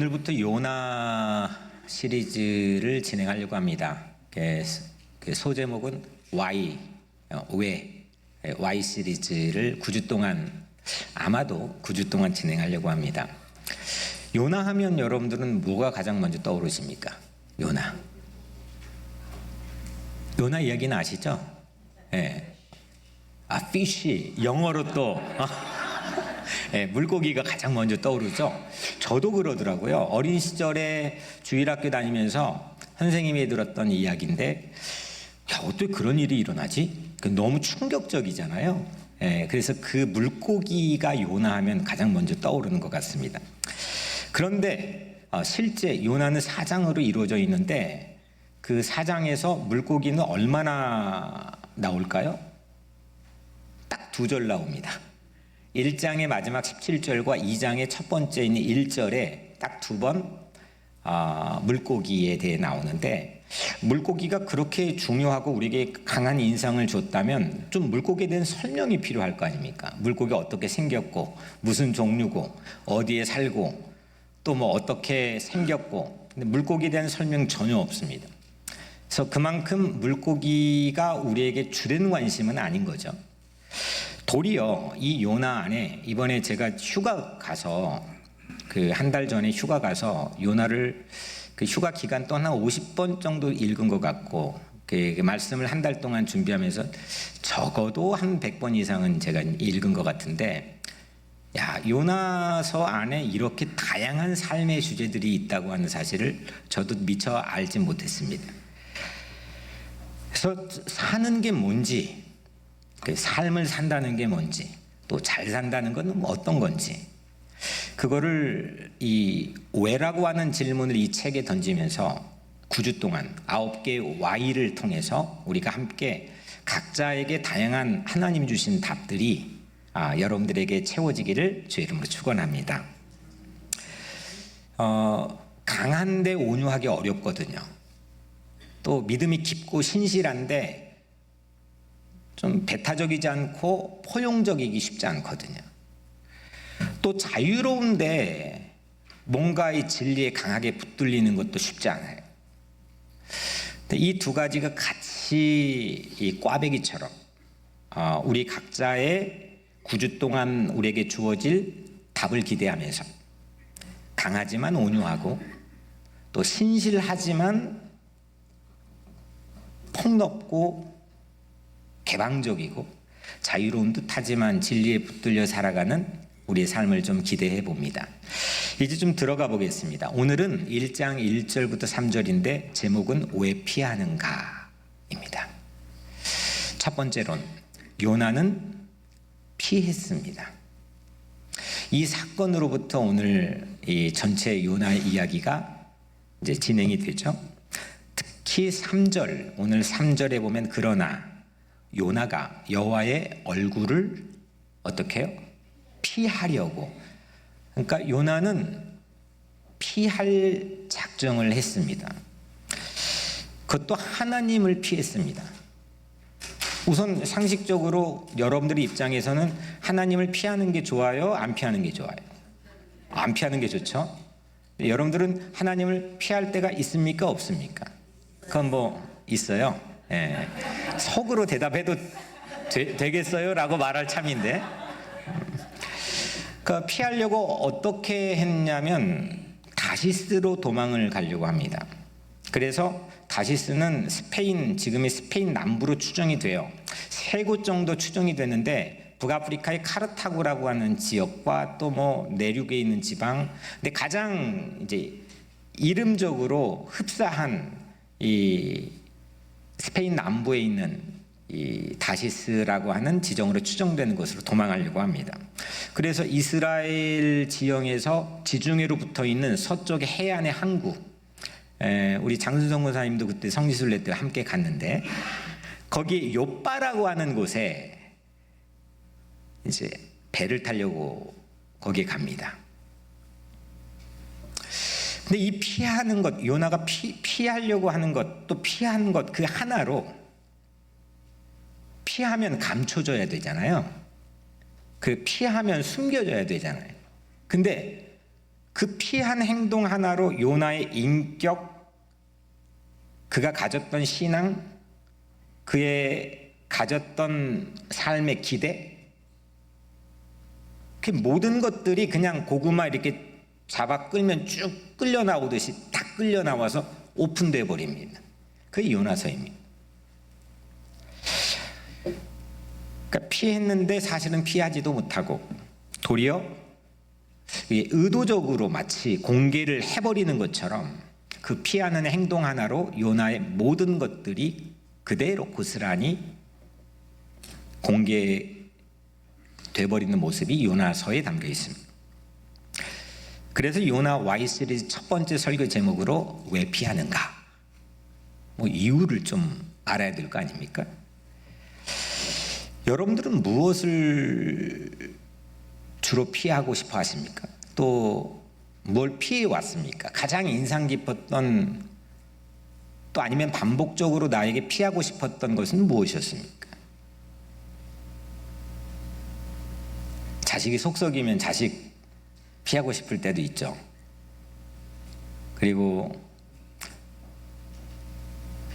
오늘부터 요나 시리즈를 진행하려고 합니다. 그 소제목은 Y 시리즈를 9주 동안, 아마도 9주 동안 진행하려고 합니다. 요나 하면 여러분들은 뭐가 가장 먼저 떠오르십니까? 요나 이야기는 아시죠? 예. fish, 영어로 또 예, 물고기가 가장 먼저 떠오르죠. 저도 그러더라고요. 어린 시절에 주일학교 다니면서 선생님이 들었던 이야기인데, 야, 어떻게 그런 일이 일어나지? 너무 충격적이잖아요. 예, 그래서 그 물고기가 요나하면 가장 먼저 떠오르는 것 같습니다. 그런데 실제 요나는 4장으로 이루어져 있는데, 그 4장에서 물고기는 얼마나 나올까요? 딱 2절 나옵니다. 1장의 마지막 17절과 2장의 첫 번째 있는 1절에 딱 2번 물고기에 대해 나오는데, 물고기가 그렇게 중요하고 우리에게 강한 인상을 줬다면 좀 물고기에 대한 설명이 필요할 거 아닙니까? 물고기가 어떻게 생겼고 무슨 종류고 어디에 살고 또 뭐 어떻게 생겼고, 근데 물고기에 대한 설명 전혀 없습니다. 그래서 그만큼 물고기가 우리에게 주된 관심은 아닌 거죠. 도리어 이 요나 안에, 이번에 제가 휴가 가서 그 한 달 전에 휴가 가서 요나를 그 휴가 기간 동안 한 50번 정도 읽은 것 같고, 그 말씀을 한 달 동안 준비하면서 적어도 한 100번 이상은 제가 읽은 것 같은데, 야, 요나서 안에 이렇게 다양한 삶의 주제들이 있다고 하는 사실을 저도 미처 알지 못했습니다. 그래서 사는 게 뭔지, 그 삶을 산다는 게 뭔지, 또 잘 산다는 건 어떤 건지, 그거를 이 왜라고 하는 질문을 이 책에 던지면서 9주 동안 9개의 Y를 통해서 우리가 함께 각자에게 다양한 하나님 주신 답들이 여러분들에게 채워지기를 주의 이름으로 축원합니다. 강한데 온유하기 어렵거든요. 또 믿음이 깊고 신실한데 좀 배타적이지 않고 포용적이기 쉽지 않거든요. 또 자유로운데 뭔가 이 진리에 강하게 붙들리는 것도 쉽지 않아요. 이 두 가지가 같이 이 꽈배기처럼 우리 각자의 9주 동안 우리에게 주어질 답을 기대하면서 강하지만 온유하고, 또 신실하지만 폭넓고 개방적이고 자유로운 듯하지만 진리에 붙들려 살아가는 우리의 삶을 좀 기대해 봅니다. 이제 좀 들어가 보겠습니다. 오늘은 1장 1절부터 3절인데 제목은 왜 피하는가 입니다. 첫 번째론, 요나는 피했습니다. 이 사건으로부터 오늘 이 전체 요나 이야기가 이제 진행이 되죠. 특히 3절, 오늘 3절에 보면 그러나 요나가 여호와의 얼굴을 어떻게 해요? 피하려고. 그러니까 요나는 피할 작정을 했습니다. 그것도 하나님을 피했습니다. 우선 상식적으로 여러분들의 입장에서는 하나님을 피하는 게 좋아요? 안 피하는 게 좋아요? 안 피하는 게 좋죠? 여러분들은 하나님을 피할 때가 있습니까? 없습니까? 그건 뭐 있어요. 예. 속으로 대답해도 되겠어요? 라고 말할 참인데, 그러니까 피하려고 어떻게 했냐면 다시스로 도망을 가려고 합니다. 그래서 다시스는 지금의 스페인 남부로 추정이 돼요. 3곳 정도 추정이 되는데, 북아프리카의 카르타고라고 하는 지역과 또 뭐 내륙에 있는 지방, 근데 가장 이제 이름적으로 흡사한 이 스페인 남부에 있는 이 다시스라고 하는 지정으로 추정되는 곳으로 도망하려고 합니다. 그래서 이스라엘 지형에서 지중해로 붙어 있는 서쪽의 해안의 항구, 우리 장순성 목사님도 그때 성지순례 때 함께 갔는데, 거기 요빠라고 하는 곳에 이제 배를 타려고 거기에 갑니다. 근데 이 피하는 것, 요나가 피하려고 하는 것, 또 피하는 것 그 하나로, 피하면 감춰져야 되잖아요. 그 피하면 숨겨져야 되잖아요. 근데 그 피한 행동 하나로 요나의 인격, 그가 가졌던 신앙, 그의 가졌던 삶의 기대, 그 모든 것들이 그냥 고구마 이렇게 잡아 끌면 쭉 끌려 나오듯이 딱 끌려 나와서 오픈돼 버립니다. 그게 요나서입니다. 그러니까 피했는데 사실은 피하지도 못하고 도리어 의도적으로 마치 공개를 해버리는 것처럼 그 피하는 행동 하나로 요나의 모든 것들이 그대로 고스란히 공개돼버리는 모습이 요나서에 담겨 있습니다. 그래서 요나 Y 시리즈 첫 번째 설교 제목으로 왜 피하는가? 이유를 좀 알아야 될 거 아닙니까? 여러분들은 무엇을 주로 피하고 싶어 하십니까? 또 뭘 피해 왔습니까? 가장 인상 깊었던, 또 아니면 반복적으로 나에게 피하고 싶었던 것은 무엇이었습니까? 자식이 속썩이면 자식 피하고 싶을 때도 있죠. 그리고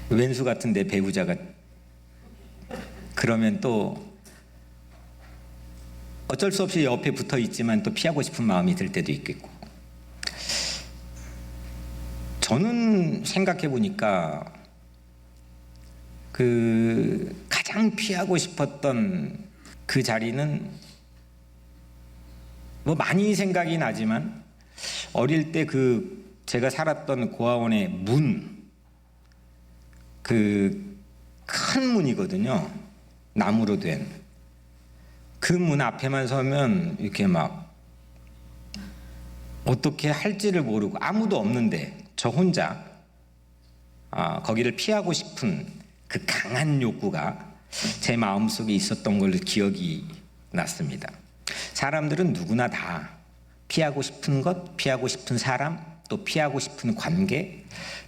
왼수 같은 내 배우자가 그러면 또 어쩔 수 없이 옆에 붙어 있지만 또 피하고 싶은 마음이 들 때도 있겠고. 저는 생각해 보니까 그 가장 피하고 싶었던 그 자리는 많이 생각이 나지만 어릴 때 그 제가 살았던 고아원의 문, 그 큰 문이거든요. 나무로 된 그 문 앞에만 서면 이렇게 막 어떻게 할지를 모르고 아무도 없는데 저 혼자 거기를 피하고 싶은 그 강한 욕구가 제 마음속에 있었던 걸로 기억이 났습니다. 사람들은 누구나 다 피하고 싶은 것, 피하고 싶은 사람, 또 피하고 싶은 관계,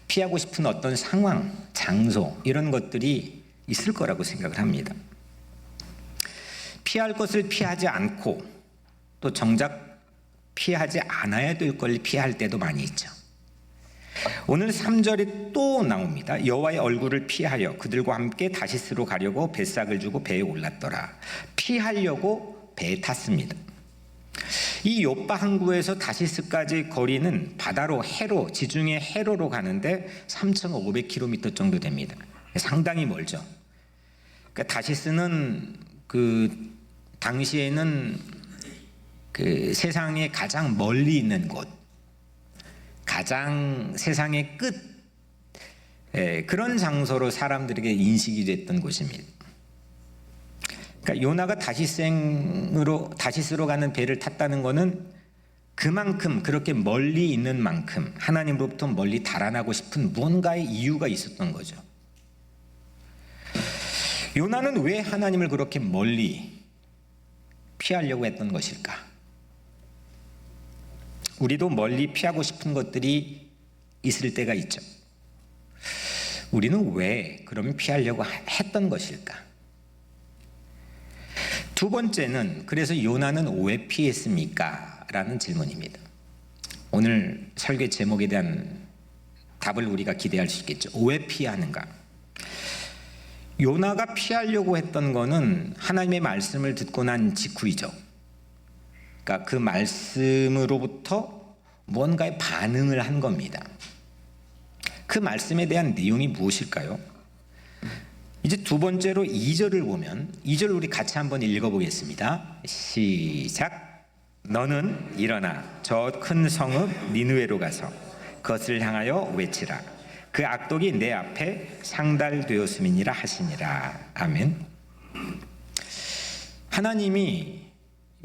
피하고 싶은 어떤 상황, 장소, 이런 것들이 있을 거라고 생각을 합니다. 피할 것을 피하지 않고 또 정작 피하지 않아야 될 걸 피할 때도 많이 있죠. 오늘 3절에 또 나옵니다. 여호와의 얼굴을 피하여 그들과 함께 다시스로 가려고 뱃삭을 주고 배에 올랐더라. 피하려고 배에 탔습니다. 이 욥바 항구에서 다시스까지 거리는 바다로 해로, 지중해 해로로 가는데 3,500km 정도 됩니다. 상당히 멀죠. 그러니까 다시스는 그 당시에는 그 세상에 가장 멀리 있는 곳, 가장 세상의 끝, 그런 장소로 사람들에게 인식이 됐던 곳입니다. 그러니까 요나가 다시스로 가는 배를 탔다는 것은 그만큼, 그렇게 멀리 있는 만큼 하나님으로부터 멀리 달아나고 싶은 무언가의 이유가 있었던 거죠. 요나는 왜 하나님을 그렇게 멀리 피하려고 했던 것일까? 우리도 멀리 피하고 싶은 것들이 있을 때가 있죠. 우리는 왜 그러면 피하려고 했던 것일까? 두 번째는, 그래서 요나는 왜 피했습니까? 라는 질문입니다. 오늘 설교 제목에 대한 답을 우리가 기대할 수 있겠죠. 왜 피하는가? 요나가 피하려고 했던 거는 하나님의 말씀을 듣고 난 직후이죠. 그러니까 그 말씀으로부터 뭔가의 반응을 한 겁니다. 그 말씀에 대한 내용이 무엇일까요? 이제 두 번째로 2절을 보면, 2절 우리 같이 한번 읽어보겠습니다. 시작. 너는 일어나 저 큰 성읍 니느웨로 가서 그것을 향하여 외치라. 그 악독이 내 앞에 상달되었음이니라 하시니라. 아멘. 하나님이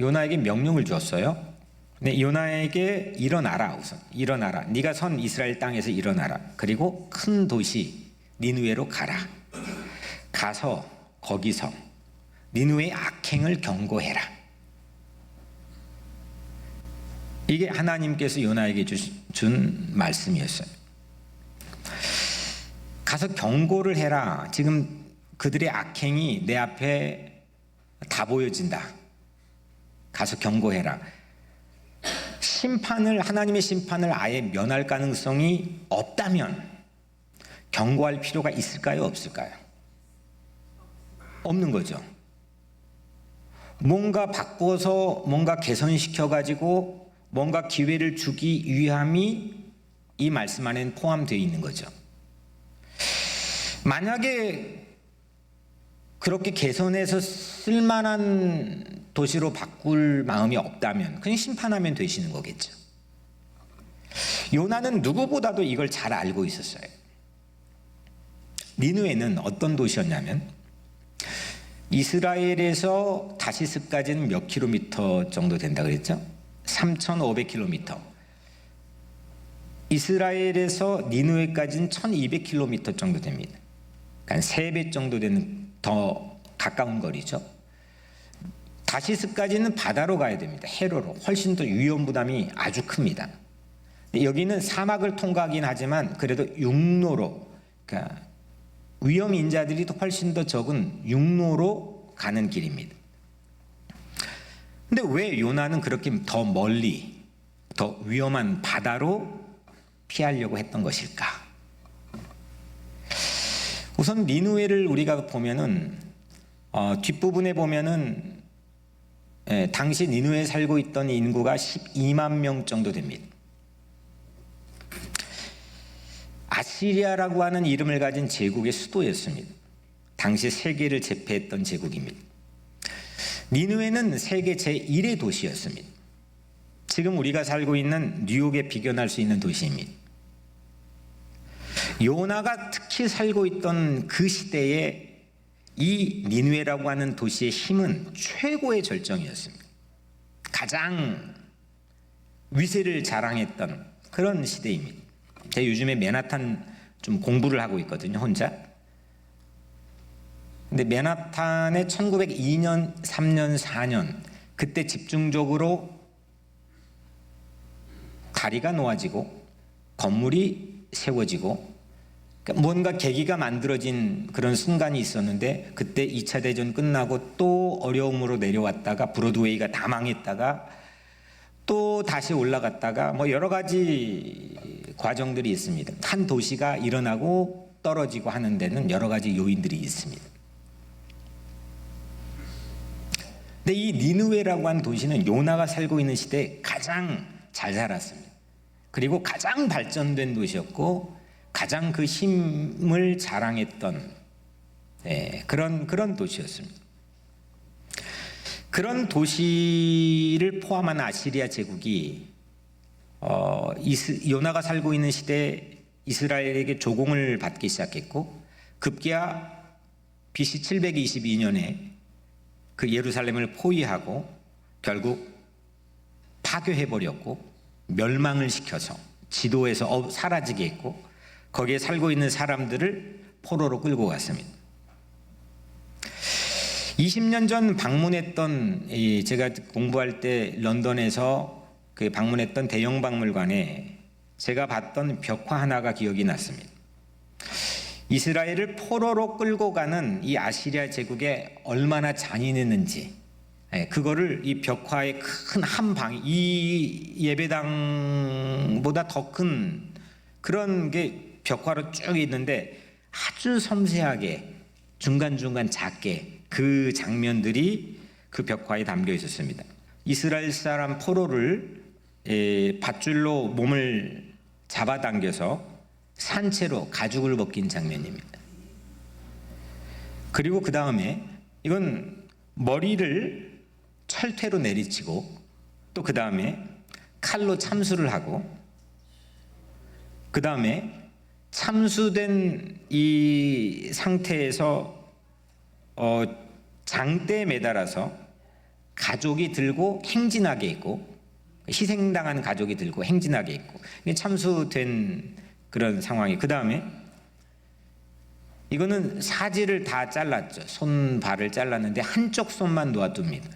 요나에게 명령을 주었어요. 네, 요나에게 일어나라. 우선 일어나라. 네가 선 이스라엘 땅에서 일어나라. 그리고 큰 도시 니느웨로 가라. 가서 거기서 니느웨의 악행을 경고해라. 이게 하나님께서 요나에게 준 말씀이었어요. 가서 경고를 해라. 지금 그들의 악행이 내 앞에 다 보여진다. 가서 경고해라. 하나님의 심판을 아예 면할 가능성이 없다면 경고할 필요가 있을까요? 없을까요? 없는 거죠. 뭔가 바꿔서 뭔가 개선시켜가지고 뭔가 기회를 주기 위함이 이 말씀 안에는 포함되어 있는 거죠. 만약에 그렇게 개선해서 쓸만한 도시로 바꿀 마음이 없다면 그냥 심판하면 되시는 거겠죠. 요나는 누구보다도 이걸 잘 알고 있었어요. 니느웨는 어떤 도시였냐면 이스라엘에서 다시스까지는 몇 킬로미터 정도 된다 그랬죠? 3,500킬로미터. 이스라엘에서 니느웨까지는 1,200킬로미터 정도 됩니다. 그러니까 3배 정도 되는 더 가까운 거리죠. 다시스까지는 바다로 가야 됩니다. 해로로. 훨씬 더 위험 부담이 아주 큽니다. 여기는 사막을 통과하긴 하지만 그래도 육로로, 그러니까 위험 인자들이 훨씬 더 적은 육로로 가는 길입니다. 근데 왜 요나는 그렇게 더 멀리, 더 위험한 바다로 피하려고 했던 것일까? 우선 니느웨를 우리가 보면은 뒷부분에 보면은 당시 니느웨에 살고 있던 인구가 12만 명 정도 됩니다. 아시리아라고 하는 이름을 가진 제국의 수도였습니다. 당시 세계를 제패했던 제국입니다. 니느웨는 세계 제1의 도시였습니다. 지금 우리가 살고 있는 뉴욕에 비견할 수 있는 도시입니다. 요나가 특히 살고 있던 그 시대에 이 니느웨라고 하는 도시의 힘은 최고의 절정이었습니다. 가장 위세를 자랑했던 그런 시대입니다. 제가 요즘에 맨하탄 좀 공부를 하고 있거든요, 혼자. 근데 맨하탄에 1902년, 3년, 4년 그때 집중적으로 다리가 놓아지고 건물이 세워지고 뭔가 계기가 만들어진 그런 순간이 있었는데 그때 2차 대전 끝나고 또 어려움으로 내려왔다가 브로드웨이가 다 망했다가 또 다시 올라갔다가 뭐 여러 가지 과정들이 있습니다. 한 도시가 일어나고 떨어지고 하는 데는 여러 가지 요인들이 있습니다. 근데 이 니느웨라고 하는 도시는 요나가 살고 있는 시대에 가장 잘 살았습니다. 그리고 가장 발전된 도시였고 가장 그 힘을 자랑했던 그런 도시였습니다. 그런 도시를 포함한 아시리아 제국이 요나가 살고 있는 시대에 이스라엘에게 조공을 받기 시작했고 급기야 BC 722년에 그 예루살렘을 포위하고 결국 파괴해버렸고 멸망을 시켜서 지도에서 사라지게 했고 거기에 살고 있는 사람들을 포로로 끌고 갔습니다. 20년 전 방문했던 제가 공부할 때 런던에서 그 방문했던 대형 박물관에 제가 봤던 벽화 하나가 기억이 났습니다. 이스라엘을 포로로 끌고 가는 이 아시리아 제국에 얼마나 잔인했는지 그거를 이 벽화의 큰 한 방, 이 예배당보다 더 큰 그런 게 벽화로 쭉 있는데 아주 섬세하게 중간중간 작게 그 장면들이 그 벽화에 담겨 있었습니다. 이스라엘 사람 포로를 밧줄로 몸을 잡아당겨서 산채로 가죽을 벗긴 장면입니다. 그리고 그 다음에 이건 머리를 철퇴로 내리치고 또 그 다음에 칼로 참수를 하고 그 다음에 참수된 이 상태에서 장대에 매달아서 가족이 들고 행진하게 있고 희생당한 가족이 들고 행진하게 있고 참수된 그런 상황이 그 다음에 이거는 사지를 다 잘랐죠. 손 발을 잘랐는데 한쪽 손만 놓아둡니다.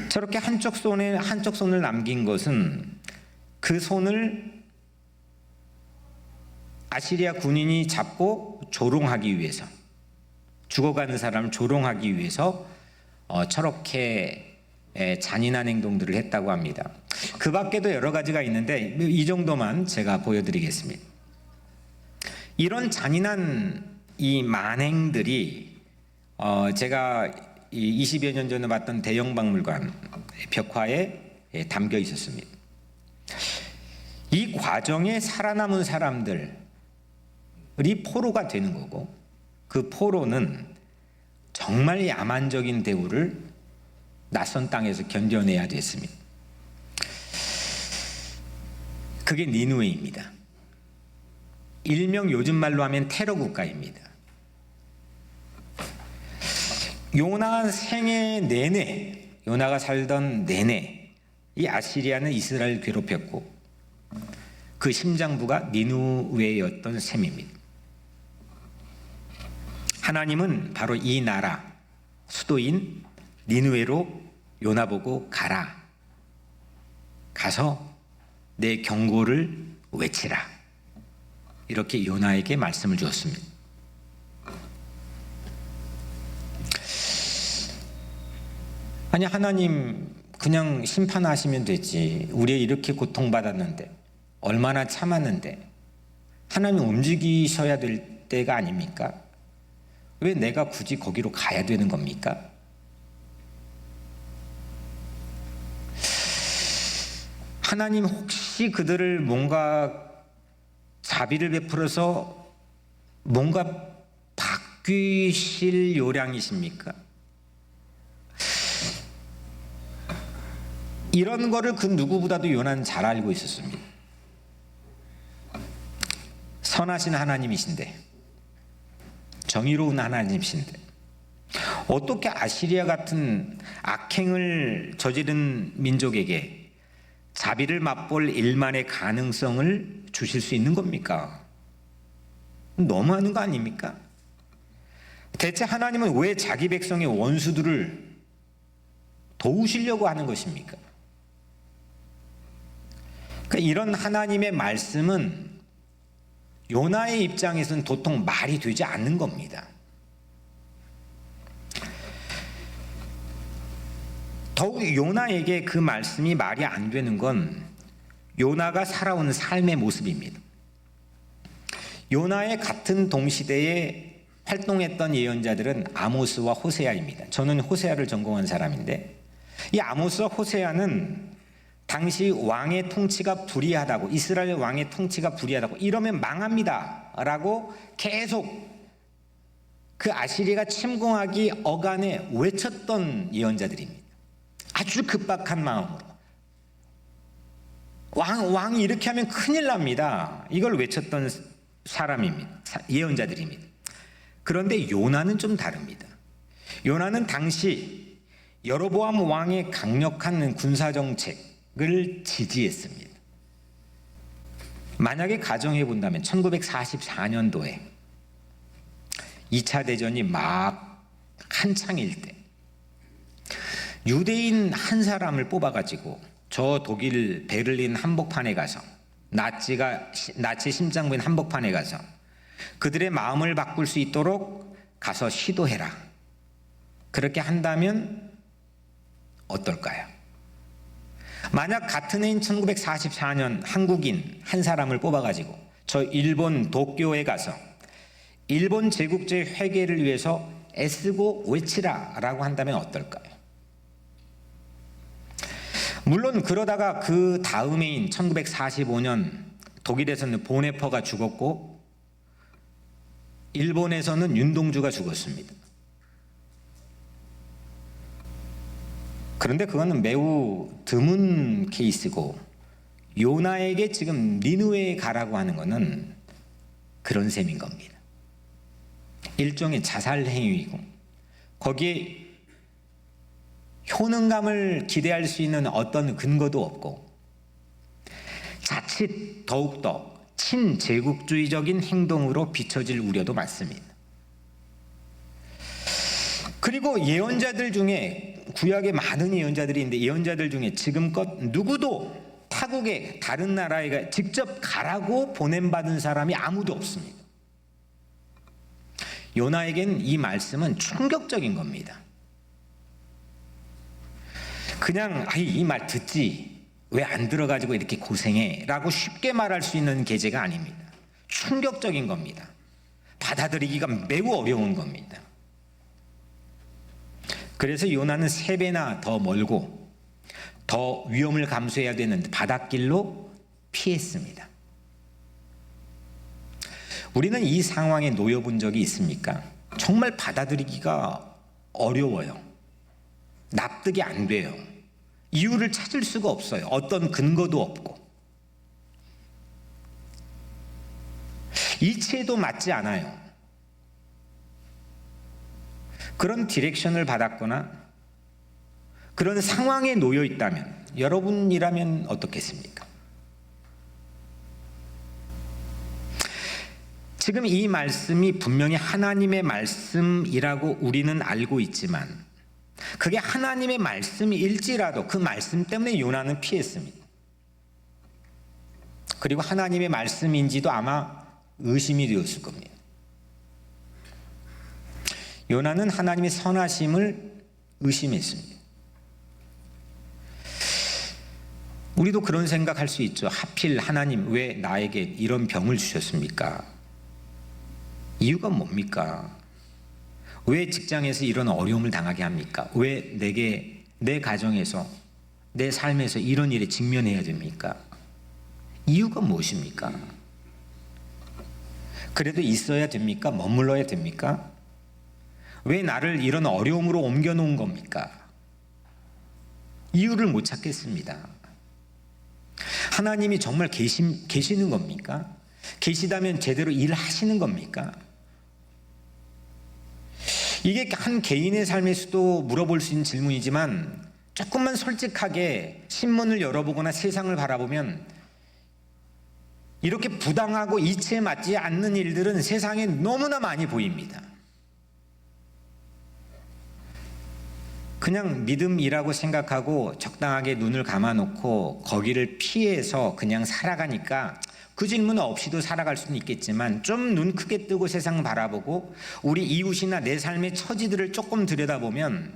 저렇게 한쪽 손을 남긴 것은 그 손을 아시리아 군인이 잡고 조롱하기 위해서 죽어가는 사람을 조롱하기 위해서 저렇게 잔인한 행동들을 했다고 합니다. 그 밖에도 여러 가지가 있는데 이 정도만 제가 보여드리겠습니다. 이런 잔인한 이 만행들이 제가 20여 년 전에 봤던 대형 박물관 벽화에 담겨 있었습니다. 이 과정에 살아남은 사람들이 포로가 되는 거고, 그 포로는 정말 야만적인 대우를 낯선 땅에서 견뎌내야 됐습니다. 그게 니느웨입니다. 일명 요즘 말로 하면 테러 국가입니다. 요나 생애 내내, 요나가 살던 내내 이 아시리아는 이스라엘을 괴롭혔고 그 심장부가 니느웨였던 셈입니다. 하나님은 바로 이 나라 수도인 니느웨로 요나 보고 가라, 가서 내 경고를 외치라, 이렇게 요나에게 말씀을 주었습니다. 아니, 하나님 그냥 심판하시면 되지, 우리 이렇게 고통받았는데, 얼마나 참았는데 하나님 움직이셔야 될 때가 아닙니까? 왜 내가 굳이 거기로 가야 되는 겁니까? 하나님 혹시 그들을 뭔가 자비를 베풀어서 뭔가 바뀌실 요량이십니까? 이런 거를 그 누구보다도 요나는 잘 알고 있었습니다. 선하신 하나님이신데, 정의로운 하나님이신데 어떻게 아시리아 같은 악행을 저지른 민족에게 자비를 맛볼 일만의 가능성을 주실 수 있는 겁니까? 너무하는 거 아닙니까? 대체 하나님은 왜 자기 백성의 원수들을 도우시려고 하는 것입니까? 그러니까 이런 하나님의 말씀은 요나의 입장에서는 도통 말이 되지 않는 겁니다. 더욱 요나에게 그 말씀이 말이 안 되는 건 요나가 살아온 삶의 모습입니다. 요나의 같은 동시대에 활동했던 예언자들은 아모스와 호세아입니다. 저는 호세아를 전공한 사람인데, 이 아모스와 호세아는 당시 왕의 통치가 불의하다고, 이스라엘 왕의 통치가 불의하다고, 이러면 망합니다 라고 계속 그 아시리아가 침공하기 어간에 외쳤던 예언자들입니다. 아주 급박한 마음으로 왕이 이렇게 하면 큰일 납니다, 이걸 외쳤던 사람입니다. 예언자들입니다. 그런데 요나는 좀 다릅니다. 요나는 당시 여로보암 왕의 강력한 군사정책을 지지했습니다. 만약에 가정해 본다면 1944년도에 2차 대전이 막 한창일 때 유대인 한 사람을 뽑아가지고 저 독일 베를린 한복판에 가서, 나치 심장부인 한복판에 가서 그들의 마음을 바꿀 수 있도록 가서 시도해라, 그렇게 한다면 어떨까요? 만약 같은 해인 1944년 한국인 한 사람을 뽑아가지고 저 일본 도쿄에 가서 일본 제국주의 회개를 위해서 애쓰고 외치라 라고 한다면 어떨까요? 물론 그러다가 그 다음 해인 1945년 독일에서는 보네퍼가 죽었고 일본에서는 윤동주가 죽었습니다. 그런데 그거는 매우 드문 케이스고, 요나에게 지금 니느웨에 가라고 하는 것은 그런 셈인 겁니다. 일종의 자살 행위이고, 거기에 효능감을 기대할 수 있는 어떤 근거도 없고, 자칫 더욱더 친제국주의적인 행동으로 비춰질 우려도 많습니다. 그리고 예언자들 중에, 구약에 많은 예언자들이 있는데 예언자들 중에 지금껏 누구도 타국의 다른 나라에 직접 가라고 보냄받은 사람이 아무도 없습니다. 요나에겐 이 말씀은 충격적인 겁니다. 그냥 이 말 듣지 왜 안 들어가지고 이렇게 고생해 라고 쉽게 말할 수 있는 계제가 아닙니다. 충격적인 겁니다. 받아들이기가 매우 어려운 겁니다. 그래서 요나는 3배나 더 멀고 더 위험을 감수해야 되는 바닷길로 피했습니다. 우리는 이 상황에 놓여본 적이 있습니까? 정말 받아들이기가 어려워요. 납득이 안 돼요. 이유를 찾을 수가 없어요. 어떤 근거도 없고. 이치에도 맞지 않아요. 그런 디렉션을 받았거나 그런 상황에 놓여 있다면 여러분이라면 어떻겠습니까? 지금 이 말씀이 분명히 하나님의 말씀이라고 우리는 알고 있지만 그게 하나님의 말씀일지라도 그 말씀 때문에 요나는 피했습니다. 그리고 하나님의 말씀인지도 아마 의심이 되었을 겁니다. 요나는 하나님의 선하심을 의심했습니다. 우리도 그런 생각할 수 있죠. 하필 하나님 왜 나에게 이런 병을 주셨습니까? 이유가 뭡니까? 왜 직장에서 이런 어려움을 당하게 합니까? 왜 내게 내 가정에서 내 삶에서 이런 일에 직면해야 됩니까? 이유가 무엇입니까? 그래도 있어야 됩니까? 머물러야 됩니까? 왜 나를 이런 어려움으로 옮겨놓은 겁니까? 이유를 못 찾겠습니다. 하나님이 정말 계시는 겁니까? 계시다면 제대로 일하시는 겁니까? 이게 한 개인의 삶에서도 물어볼 수 있는 질문이지만 조금만 솔직하게 신문을 열어보거나 세상을 바라보면 이렇게 부당하고 이치에 맞지 않는 일들은 세상에 너무나 많이 보입니다. 그냥 믿음이라고 생각하고 적당하게 눈을 감아놓고 거기를 피해서 그냥 살아가니까 그 질문 없이도 살아갈 수는 있겠지만 좀 눈 크게 뜨고 세상 바라보고 우리 이웃이나 내 삶의 처지들을 조금 들여다보면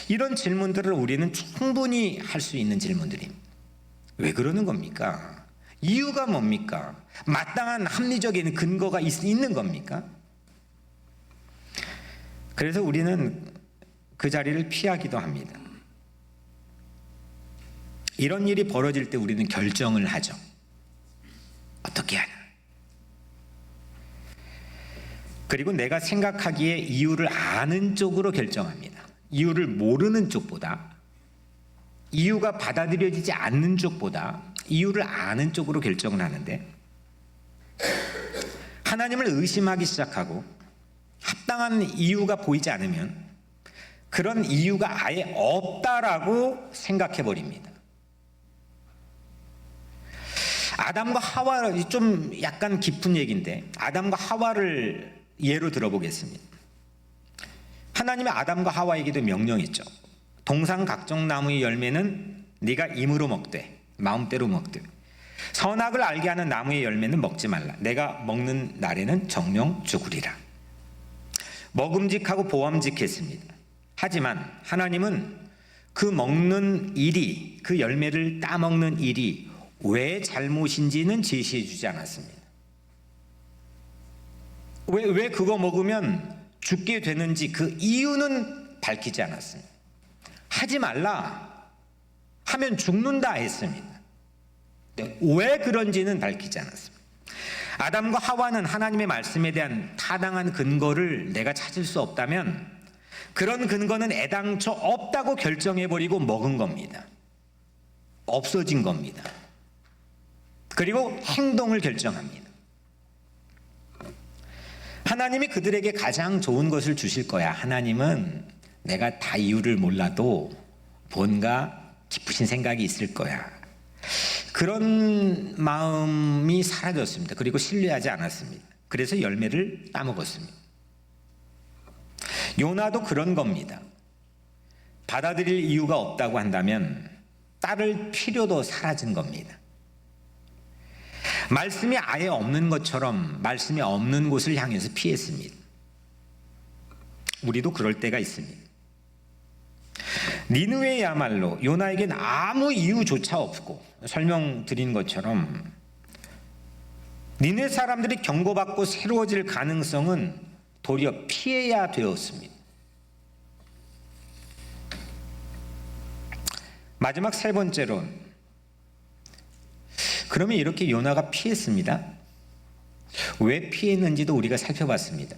이런 질문들을 우리는 충분히 할 수 있는 질문들입니다. 왜 그러는 겁니까? 이유가 뭡니까? 마땅한 합리적인 근거가 있는 겁니까? 그래서 우리는 그 자리를 피하기도 합니다. 이런 일이 벌어질 때 우리는 결정을 하죠. 어떻게 하냐? 그리고 내가 생각하기에 이유를 아는 쪽으로 결정합니다. 이유를 모르는 쪽보다, 이유가 받아들여지지 않는 쪽보다 이유를 아는 쪽으로 결정을 하는데 하나님을 의심하기 시작하고 합당한 이유가 보이지 않으면 그런 이유가 아예 없다라고 생각해 버립니다. 아담과 하와, 좀 약간 깊은 얘기인데 아담과 하와를 예로 들어보겠습니다. 하나님이 아담과 하와에게도 명령했죠. 동산 각종 나무의 열매는 네가 임으로 먹되 마음대로 먹되 선악을 알게 하는 나무의 열매는 먹지 말라. 내가 먹는 날에는 정령 죽으리라. 먹음직하고 보암직했습니다. 하지만 하나님은 그 먹는 일이, 그 열매를 따먹는 일이 왜 잘못인지는 제시해 주지 않았습니다. 왜 그거 먹으면 죽게 되는지 그 이유는 밝히지 않았습니다. 하지 말라 하면 죽는다 했습니다. 왜 그런지는 밝히지 않았습니다. 아담과 하와는 하나님의 말씀에 대한 타당한 근거를 내가 찾을 수 없다면 그런 근거는 애당초 없다고 결정해버리고 먹은 겁니다. 없어진 겁니다. 그리고 행동을 결정합니다. 하나님이 그들에게 가장 좋은 것을 주실 거야. 하나님은 내가 다 이유를 몰라도 뭔가 깊으신 생각이 있을 거야. 그런 마음이 사라졌습니다. 그리고 신뢰하지 않았습니다. 그래서 열매를 따먹었습니다. 요나도 그런 겁니다. 받아들일 이유가 없다고 한다면 따를 필요도 사라진 겁니다. 말씀이 아예 없는 것처럼 말씀이 없는 곳을 향해서 피했습니다. 우리도 그럴 때가 있습니다. 니느웨야말로 요나에겐 아무 이유조차 없고, 설명드린 것처럼 니느웨 사람들이 경고받고 새로워질 가능성은 도리어 피해야 되었습니다. 마지막 세 번째로, 그러면 이렇게 요나가 피했습니다. 왜 피했는지도 우리가 살펴봤습니다.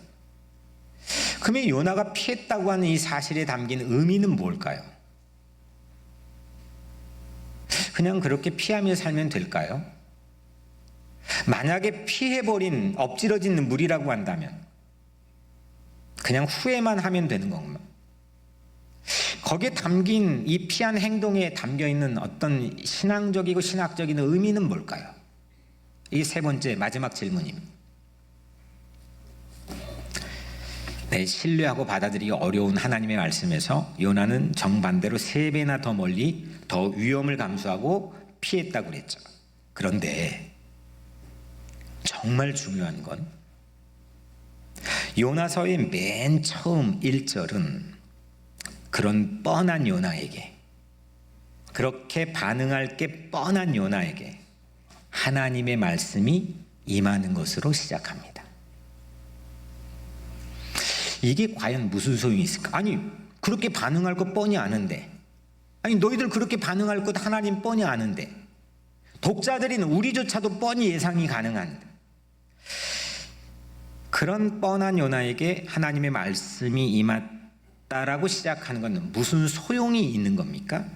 그러면 요나가 피했다고 하는 이 사실에 담긴 의미는 뭘까요? 그냥 그렇게 피하며 살면 될까요? 만약에 피해버린 엎질러진 물이라고 한다면 그냥 후회만 하면 되는 건가요? 거기에 담긴 이 피한 행동에 담겨있는 어떤 신앙적이고 신학적인 의미는 뭘까요? 이게 세 번째 마지막 질문입니다. 네, 신뢰하고 받아들이기 어려운 하나님의 말씀에서 요나는 정반대로 3배나 더 멀리 더 위험을 감수하고 피했다고 그랬죠. 그런데 정말 중요한 건 요나서의 맨 처음 1절은 그런 뻔한 요나에게, 그렇게 반응할 게 뻔한 요나에게 하나님의 말씀이 임하는 것으로 시작합니다. 이게 과연 무슨 소용이 있을까? 아니, 그렇게 반응할 것 뻔히 아는데, 아니 너희들 그렇게 반응할 것 하나님 뻔히 아는데, 독자들인 우리조차도 뻔히 예상이 가능한데, 그런 뻔한 요나에게 하나님의 말씀이 임했다라고 시작하는 것은 무슨 소용이 있는 겁니까?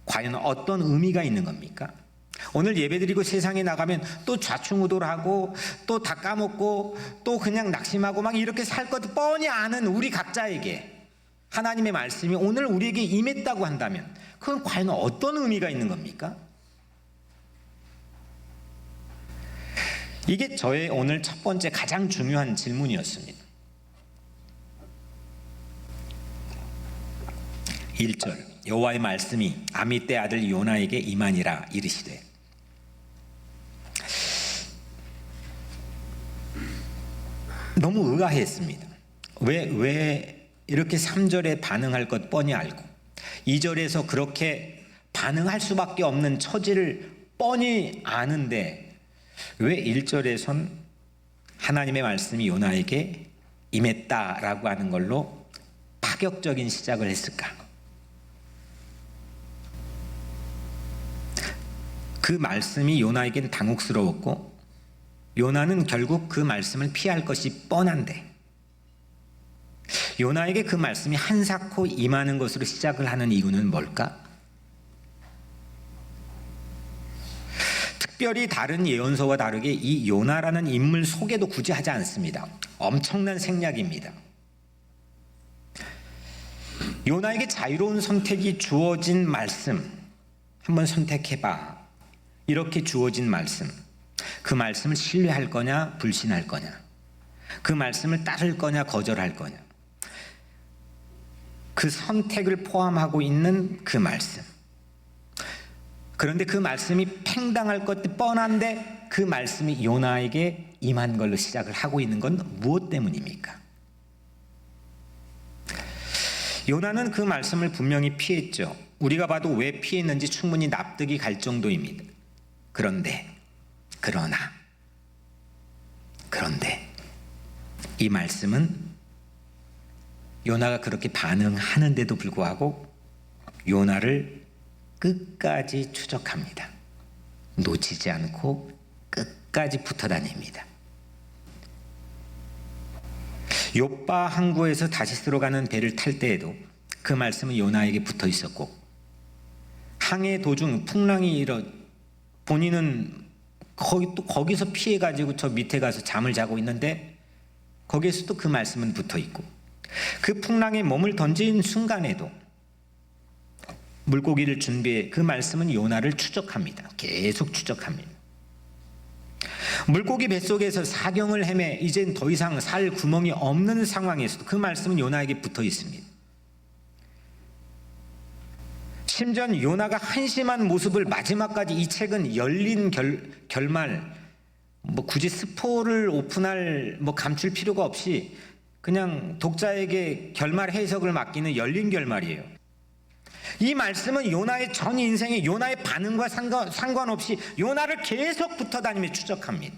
과연 어떤 의미가 있는 겁니까? 오늘 예배드리고 세상에 나가면 또 좌충우돌 하고 또 다 까먹고 또 그냥 낙심하고 막 이렇게 살 것도 뻔히 아는 우리 각자에게 하나님의 말씀이 오늘 우리에게 임했다고 한다면 그건 과연 어떤 의미가 있는 겁니까? 이게 저의 오늘 첫 번째 가장 중요한 질문이었습니다. 1절, 여호와의 말씀이 아미떼 아들 요나에게 임하니라 이르시되. 너무 의아했습니다. 왜 이렇게 3절에 반응할 것 뻔히 알고 2절에서 그렇게 반응할 수밖에 없는 처지를 뻔히 아는데 왜 1절에선 하나님의 말씀이 요나에게 임했다라고 하는 걸로 파격적인 시작을 했을까? 그 말씀이 요나에겐 당혹스러웠고 요나는 결국 그 말씀을 피할 것이 뻔한데 요나에게 그 말씀이 한사코 임하는 것으로 시작을 하는 이유는 뭘까? 특별히 다른 예언서와 다르게 이 요나라는 인물 소개도 굳이 하지 않습니다. 엄청난 생략입니다. 요나에게 자유로운 선택이 주어진 말씀, 한번 선택해봐. 이렇게 주어진 말씀, 그 말씀을 신뢰할 거냐 불신할 거냐, 그 말씀을 따를 거냐 거절할 거냐, 그 선택을 포함하고 있는 그 말씀. 그런데 그 말씀이 팽당할 것 뻔한데 그 말씀이 요나에게 임한 걸로 시작을 하고 있는 건 무엇 때문입니까? 요나는 그 말씀을 분명히 피했죠. 우리가 봐도 왜 피했는지 충분히 납득이 갈 정도입니다. 그런데 이 말씀은 요나가 그렇게 반응하는데도 불구하고 요나를 끝까지 추적합니다. 놓치지 않고 끝까지 붙어 다닙니다. 욥바 항구에서 다시스로 가는 배를 탈 때에도 그 말씀은 요나에게 붙어 있었고, 항해 도중 풍랑이 일어 본인은 거기서 피해가지고 저 밑에 가서 잠을 자고 있는데 거기에서도 그 말씀은 붙어 있고, 그 풍랑에 몸을 던진 순간에도 물고기를 준비해 그 말씀은 요나를 추적합니다. 계속 추적합니다. 물고기 뱃속에서 사경을 헤매 이젠 더 이상 살 구멍이 없는 상황에서도 그 말씀은 요나에게 붙어 있습니다. 심지어 요나가 한심한 모습을 마지막까지, 이 책은 열린 결말, 굳이 스포를 오픈할 감출 필요가 없이 그냥 독자에게 결말 해석을 맡기는 열린 결말이에요. 이 말씀은 요나의 전 인생의 요나의 반응과 상관없이 요나를 계속 붙어다니며 추적합니다.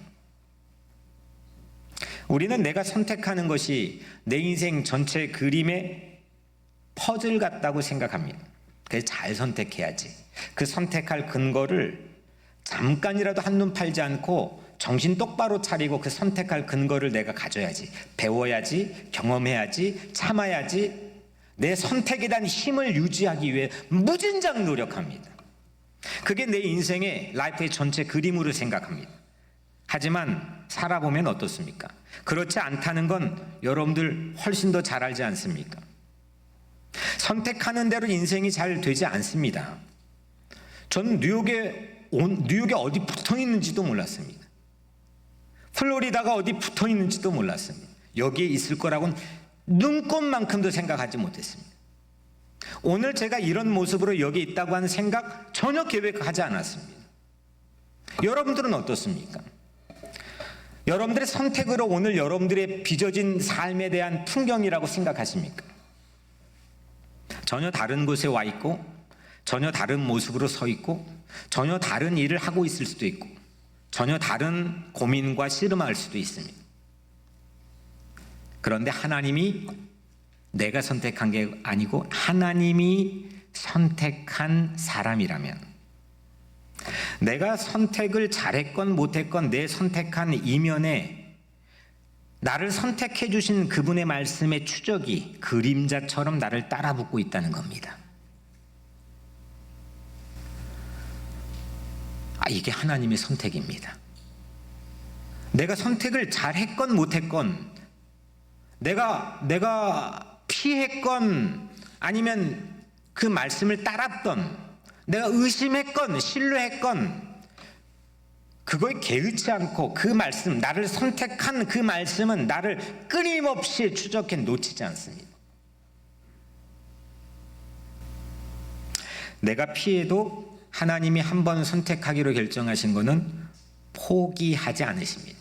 우리는 내가 선택하는 것이 내 인생 전체 그림의 퍼즐 같다고 생각합니다. 그래서 잘 선택해야지. 그 선택할 근거를 잠깐이라도 한눈 팔지 않고 정신 똑바로 차리고 그 선택할 근거를 내가 가져야지. 배워야지, 경험해야지, 참아야지. 내 선택에 대한 힘을 유지하기 위해 무진장 노력합니다. 그게 내 인생의 라이프의 전체 그림으로 생각합니다. 하지만 살아보면 어떻습니까? 그렇지 않다는 건 여러분들 훨씬 더 잘 알지 않습니까? 선택하는 대로 인생이 잘 되지 않습니다. 저는 뉴욕에 어디 붙어 있는지도 몰랐습니다. 플로리다가 어디 붙어 있는지도 몰랐습니다. 여기에 있을 거라고는 눈꼽만큼도 생각하지 못했습니다. 오늘 제가 이런 모습으로 여기 있다고 하는 생각 전혀 계획하지 않았습니다. 여러분들은 어떻습니까? 여러분들의 선택으로 오늘 여러분들의 빚어진 삶에 대한 풍경이라고 생각하십니까? 전혀 다른 곳에 와 있고 전혀 다른 모습으로 서 있고 전혀 다른 일을 하고 있을 수도 있고 전혀 다른 고민과 씨름할 수도 있습니다. 그런데 하나님이 내가 선택한 게 아니고 하나님이 선택한 사람이라면, 내가 선택을 잘했건 못했건 내 선택한 이면에 나를 선택해 주신 그분의 말씀의 추적이 그림자처럼 나를 따라붙고 있다는 겁니다. 이게 하나님의 선택입니다. 내가 선택을 잘했건 못했건, 내가 피했건 아니면 그 말씀을 따랐던, 내가 의심했건 신뢰했건 그거에 개의치 않고 그 말씀, 나를 선택한 그 말씀은 나를 끊임없이 추적해 놓치지 않습니다. 내가 피해도 하나님이 한 번 선택하기로 결정하신 것은 포기하지 않으십니다.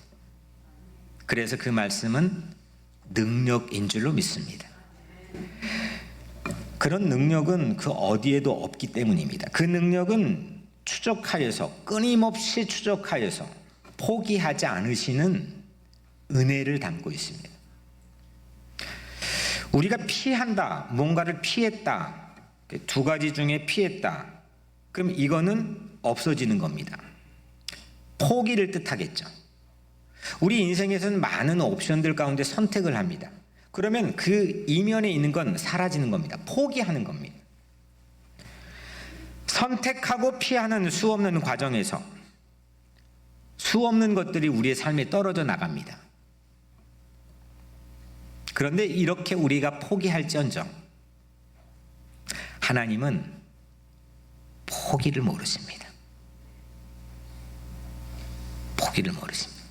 그래서 그 말씀은 능력인 줄로 믿습니다. 그런 능력은 그 어디에도 없기 때문입니다. 그 능력은 추적하여서, 끊임없이 추적하여서 포기하지 않으시는 은혜를 담고 있습니다. 우리가 피한다, 뭔가를 피했다, 두 가지 중에 피했다, 그럼 이거는 없어지는 겁니다. 포기를 뜻하겠죠. 우리 인생에서는 많은 옵션들 가운데 선택을 합니다. 그러면 그 이면에 있는 건 사라지는 겁니다. 포기하는 겁니다. 선택하고 피하는 수없는 과정에서 수없는 것들이 우리의 삶에 떨어져 나갑니다. 그런데 이렇게 우리가 포기할지언정 하나님은 포기를 모르십니다. 포기를 모르십니다.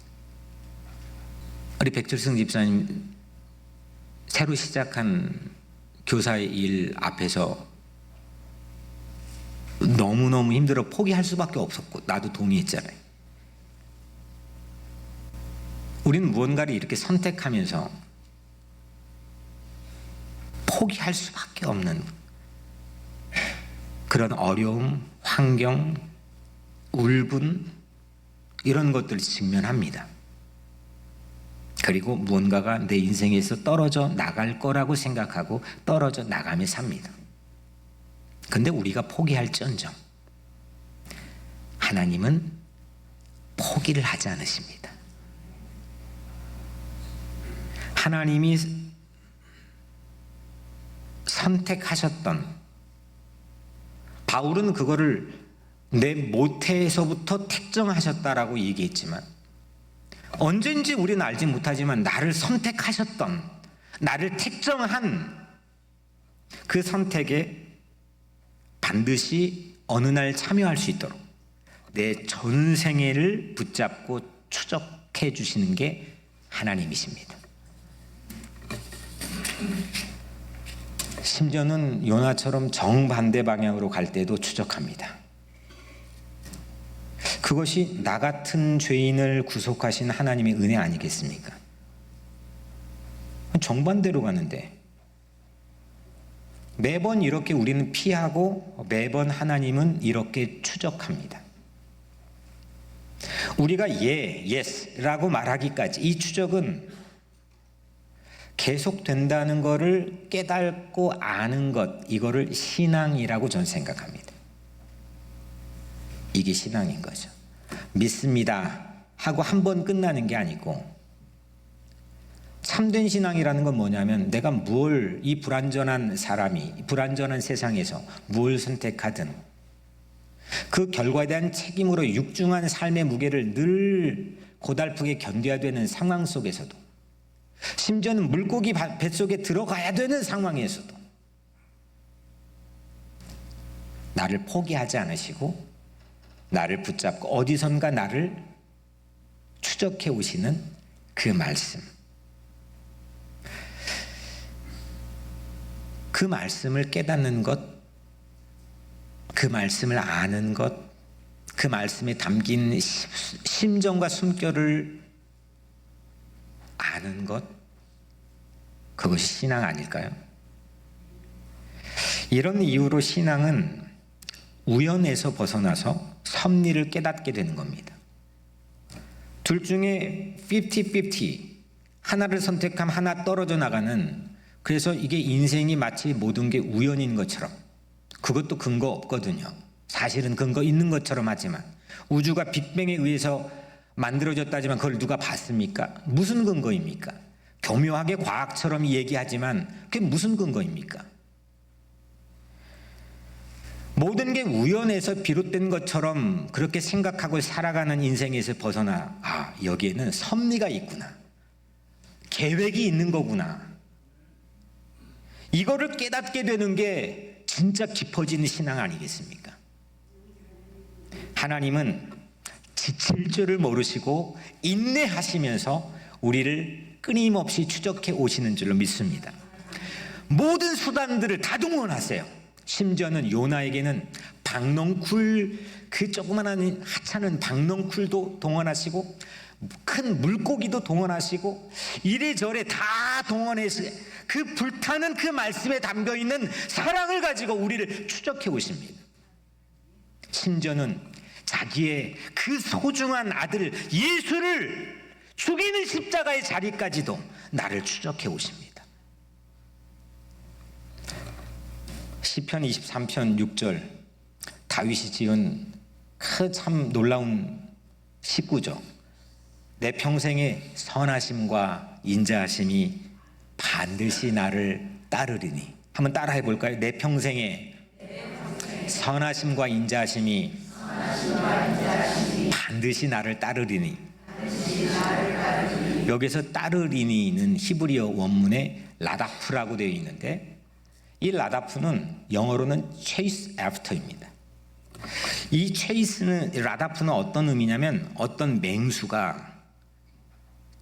우리 백철승 집사님 새로 시작한 교사의 일 앞에서 너무너무 힘들어 포기할 수밖에 없었고 나도 동의했잖아요. 우리는 무언가를 이렇게 선택하면서 포기할 수밖에 없는 그런 어려움, 환경, 울분 이런 것들을 직면합니다. 그리고 무언가가 내 인생에서 떨어져 나갈 거라고 생각하고 떨어져 나가며 삽니다. 근데 우리가 포기할지언정 하나님은 포기를 하지 않으십니다. 하나님이 선택하셨던, 바울은 그거를 내 모태에서부터 택정하셨다라고 얘기했지만 언젠지 우리는 알지 못하지만 나를 선택하셨던, 나를 택정한 그 선택에 반드시 어느 날 참여할 수 있도록 내 전생애를 붙잡고 추적해 주시는 게 하나님이십니다. 심지어는 요나처럼 정반대 방향으로 갈 때도 추적합니다. 그것이 나 같은 죄인을 구속하신 하나님의 은혜 아니겠습니까? 정반대로 가는데 매번 이렇게 우리는 피하고 매번 하나님은 이렇게 추적합니다. 우리가 yes라고 말하기까지 이 추적은 계속된다는 것을 깨닫고 아는 것, 이거를 신앙이라고 저는 생각합니다. 이게 신앙인 거죠. 믿습니다 하고 한 번 끝나는 게 아니고, 참된 신앙이라는 건 뭐냐면 내가 뭘, 이 불완전한 사람이 불완전한 세상에서 뭘 선택하든 그 결과에 대한 책임으로 육중한 삶의 무게를 늘 고달프게 견뎌야 되는 상황 속에서도, 심지어는 물고기 뱃속에 들어가야 되는 상황에서도 나를 포기하지 않으시고 나를 붙잡고 어디선가 나를 추적해 오시는 그 말씀, 그 말씀을 깨닫는 것, 그 말씀을 아는 것, 그 말씀에 담긴 심정과 숨결을 아는 것, 그것이 신앙 아닐까요? 이런 이유로 신앙은 우연에서 벗어나서 섭리를 깨닫게 되는 겁니다. 둘 중에 50-50, 하나를 선택하면 하나 떨어져 나가는, 그래서 이게 인생이 마치 모든 게 우연인 것처럼, 그것도 근거 없거든요. 사실은 근거 있는 것처럼 하지만, 우주가 빅뱅에 의해서 만들어졌다지만 그걸 누가 봤습니까? 무슨 근거입니까? 교묘하게 과학처럼 얘기하지만 그게 무슨 근거입니까? 모든 게 우연에서 비롯된 것처럼 그렇게 생각하고 살아가는 인생에서 벗어나, 여기에는 섭리가 있구나, 계획이 있는 거구나, 이거를 깨닫게 되는 게 진짜 깊어지는 신앙 아니겠습니까? 하나님은 지칠 줄을 모르시고 인내하시면서 우리를 끊임없이 추적해 오시는 줄로 믿습니다. 모든 수단들을 다 동원하세요. 심지어는 요나에게는 박넝쿨, 그 조그만한 하찮은 박넝쿨도 동원하시고 큰 물고기도 동원하시고 이래저래 다 동원해서 그 불타는 그 말씀에 담겨있는 사랑을 가지고 우리를 추적해 오십니다. 심지어는 자기의 그 소중한 아들 예수를 죽이는 십자가의 자리까지도 나를 추적해 오십니다. 시편 23편 6절, 다윗이 지은 그 참 놀라운 시구죠. 내 평생의 선하심과 인자하심이 반드시 나를 따르리니. 한번 따라해 볼까요? 내 평생의 선하심과 인자하심이 반드시 나를 따르리니. 여기서 따르리니는 히브리어 원문에 라다프라고 되어 있는데, 이 라다프는 영어로는 chase after입니다. 이 chase는, 라다프는 어떤 의미냐면, 어떤 맹수가,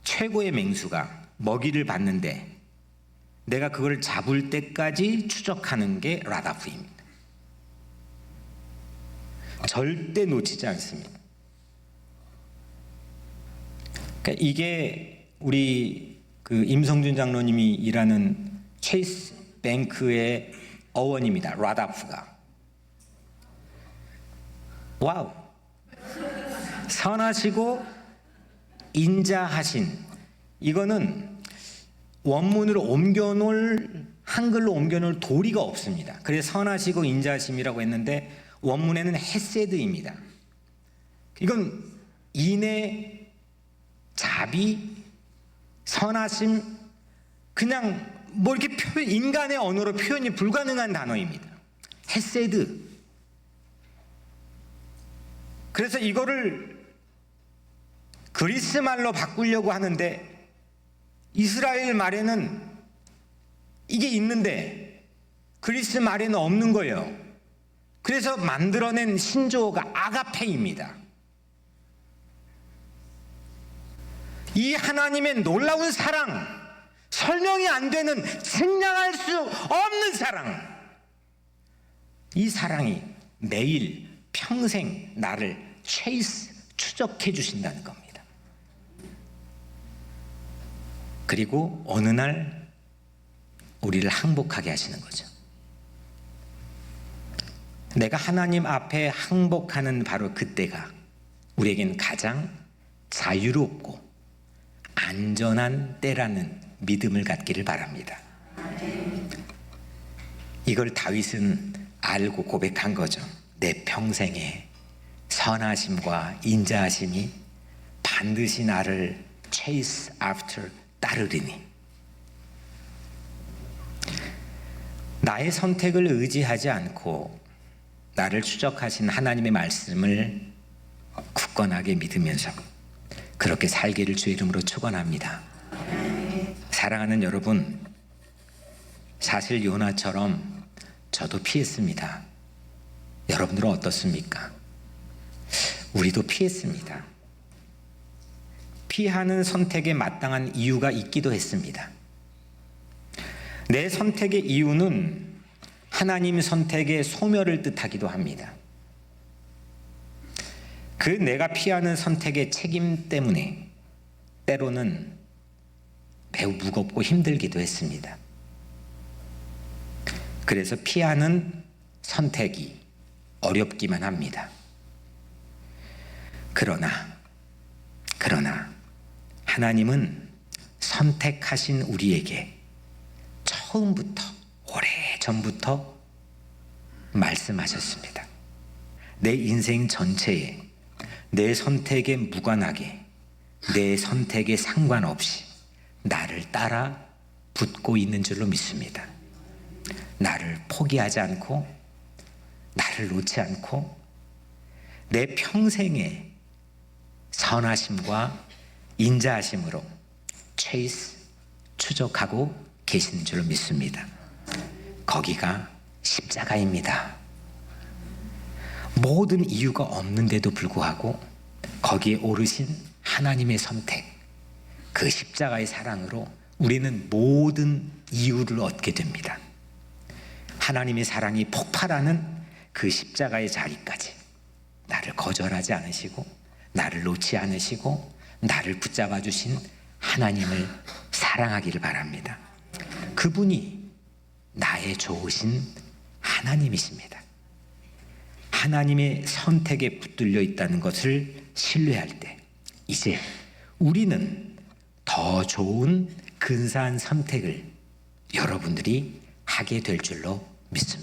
최고의 맹수가 먹이를 받는데 내가 그걸 잡을 때까지 추적하는 게 라다프입니다. 절대 놓치지 않습니다. 그러니까 이게 우리 그 임성준 장로님이 일하는 체이스 뱅크의 어원입니다. 라다프가. 와우. 선하시고 인자하신, 이거는 원문으로 옮겨놓을, 한글로 옮겨놓을 도리가 없습니다. 그래서 선하시고 인자하심이라고 했는데 원문에는 헤세드입니다. 이건 인애, 자비, 선하심, 그냥 뭐 이렇게 인간의 언어로 표현이 불가능한 단어입니다. 헤세드. 그래서 이거를 그리스 말로 바꾸려고 하는데 이스라엘 말에는 이게 있는데 그리스 말에는 없는 거예요. 그래서 만들어낸 신조어가 아가페입니다. 이 하나님의 놀라운 사랑, 설명이 안 되는, 측량할 수 없는 사랑, 이 사랑이 매일 평생 나를 추적해 주신다는 겁니다. 그리고 어느 날 우리를 항복하게 하시는 거죠. 내가 하나님 앞에 항복하는 바로 그때가 우리에겐 가장 자유롭고 안전한 때라는 믿음을 갖기를 바랍니다. 이걸 다윗은 알고 고백한 거죠. 내 평생에 선하심과 인자하심이 반드시 나를 chase after 따르리니. 나의 선택을 의지하지 않고 나를 추적하신 하나님의 말씀을 굳건하게 믿으면서 그렇게 살기를 주의 이름으로 축원합니다. 사랑하는 여러분, 사실 요나처럼 저도 피했습니다. 여러분들은 어떻습니까? 우리도 피했습니다. 피하는 선택에 마땅한 이유가 있기도 했습니다. 내 선택의 이유는 하나님 선택의 소멸을 뜻하기도 합니다. 그 내가 피하는 선택의 책임 때문에 때로는 매우 무겁고 힘들기도 했습니다. 그래서 피하는 선택이 어렵기만 합니다. 그러나 하나님은 선택하신 우리에게 처음부터 오래전부터 말씀하셨습니다. 내 인생 전체에 내 선택에 무관하게 내 선택에 상관없이 나를 따라 붙고 있는 줄로 믿습니다. 나를 포기하지 않고 나를 놓지 않고 내 평생에 선하심과 인자하심으로 chase, 추적하고 계시는 줄로 믿습니다. 거기가 십자가입니다. 모든 이유가 없는데도 불구하고 거기에 오르신 하나님의 선택, 그 십자가의 사랑으로 우리는 모든 이유를 얻게 됩니다. 하나님의 사랑이 폭발하는 그 십자가의 자리까지 나를 거절하지 않으시고 나를 놓지 않으시고 나를 붙잡아 주신 하나님을 사랑하기를 바랍니다. 그분이 나의 좋으신 하나님이십니다. 하나님의 선택에 붙들려 있다는 것을 신뢰할 때 이제 우리는 더 좋은 근사한 선택을 여러분들이 하게 될 줄로 믿습니다.